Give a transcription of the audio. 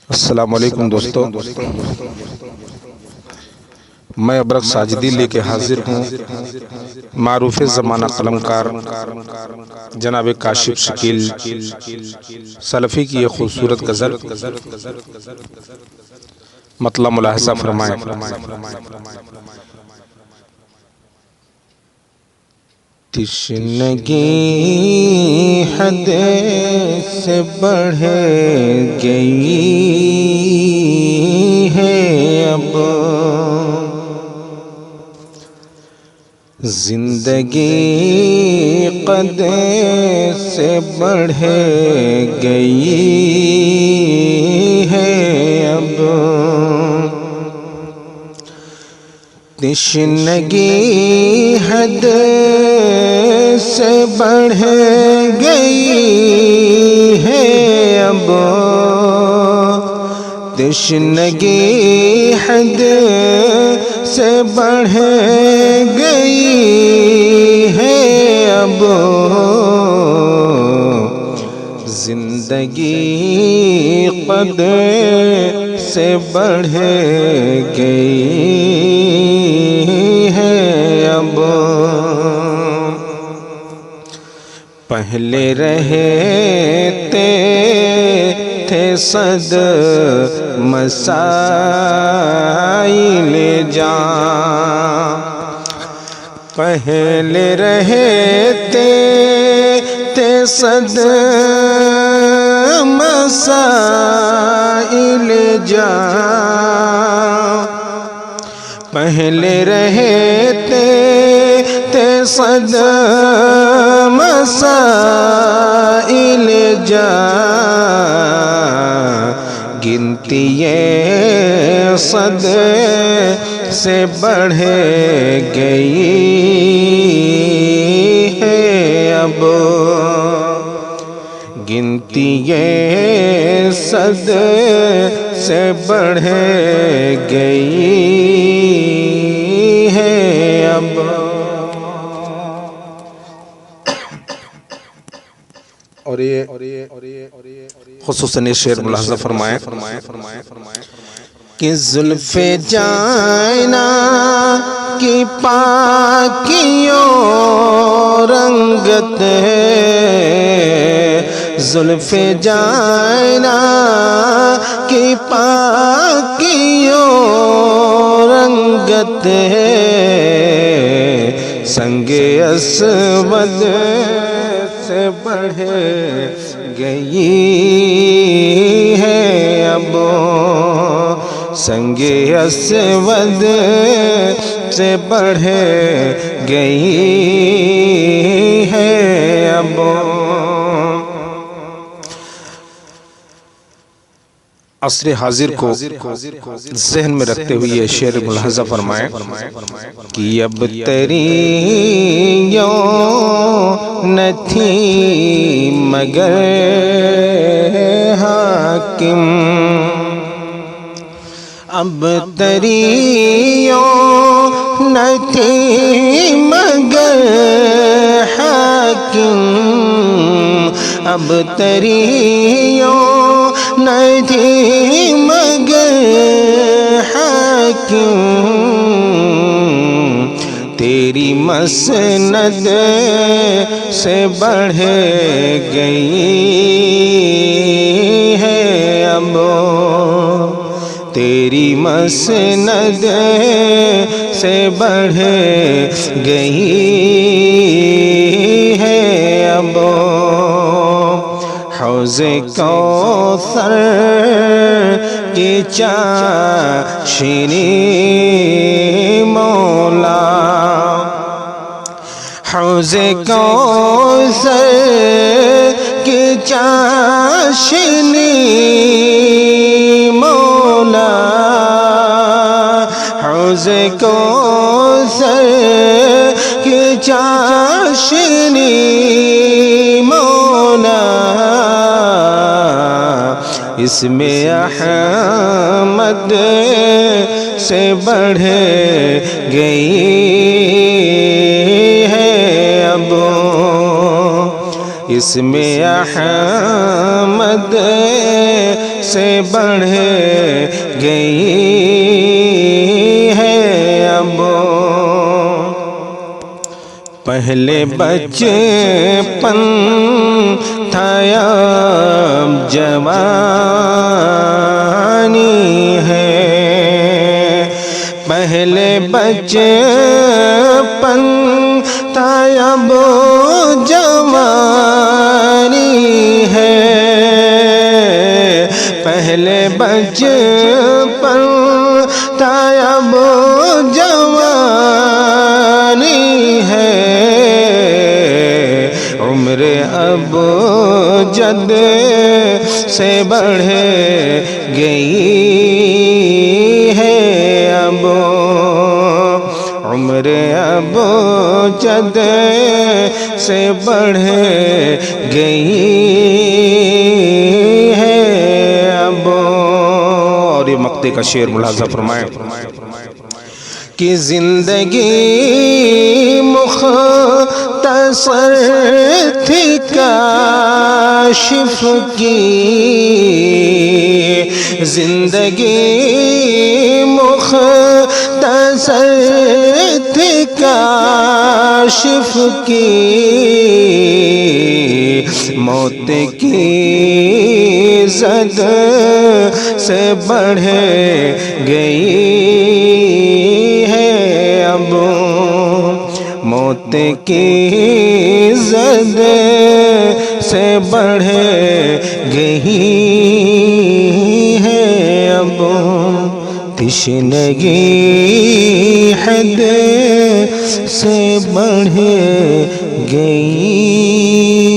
السلام علیکم دوستو، میں ابرق ساجدی لے کے حاضر ہوں معروف زمانہ قلمکار جناب کاشف شکیل سلفی کی یہ خوبصورت غزل مطلب ملاحظہ فرمائیں۔ تشنگی حد سے بڑھ گئی ہے اب، زندگی قد سے بڑھ گئی ہے اب، تشنگی حد سے بڑھ گئی ہے اب، تشنگی حد سے بڑھ گئی ہے اب، زندگی قد سے بڑھ گئی ہے اب، پہلے رہتے تھے صد مسائل جان، پہلے رہتے تھے صد مسائل جان، پہلے رہتے تھے صد مسائل جان، گنتی صد سے بڑھ گئی ہے اب، گنتی صد سے بڑھ گئی ہے اب۔ اور یہ خصوصاً یہ شعر ملاحظہ فرمائیں کہ زلف جائنا کی پاکیوں رنگت ہے، زلف جائنا کی پاکیوں رنگت ہے، سنگ اسود سے بڑھ گئی ہے اب، سنگ اسود سے بڑھ گئی ہے اب، عصر حاضر کو ذہن میں رکھتے ہوئے یہ شعر ملاحظہ فرمائیں کہ اب تیریوں نہ تھی مگر حاکم، اب تیریوں نہ تھی مگر حاکم، اب تیریوں نہ تھی مگر حاکم، تیری مسند سے بڑھ گئی ہے اب، تیری مسند سے بڑھ گئی ہے اب، حوض کوثر کی چاشنی مولا، حوض کوثر کی چاشنی مولا، حوض کوثر کی چاشنی مولا، اس میں احمد سے بڑھ گئی ہے اب، اسم احمد سے بڑھ گئی ہے اب پہلے بچپن تھا اب جوانی ہے پہلے بچپن تھا اب جوانی ہے پہلے بچپن تھا اب جوانی ہے عمر اب جد سے بڑھ گئی ہے اب عمر اب جد سے بڑھ گئی ہے اب اور یہ مقطع کا شعر ملاحظہ فرمائیں کہ زندگی مختصر تھی کاشف کی زندگی مختصر تھی کاشف کی موت کی زد سے بڑھ گئی ہے اب موت کی زد سے بڑھ گئی ہے اب تشنگی حد سے بڑھ گئی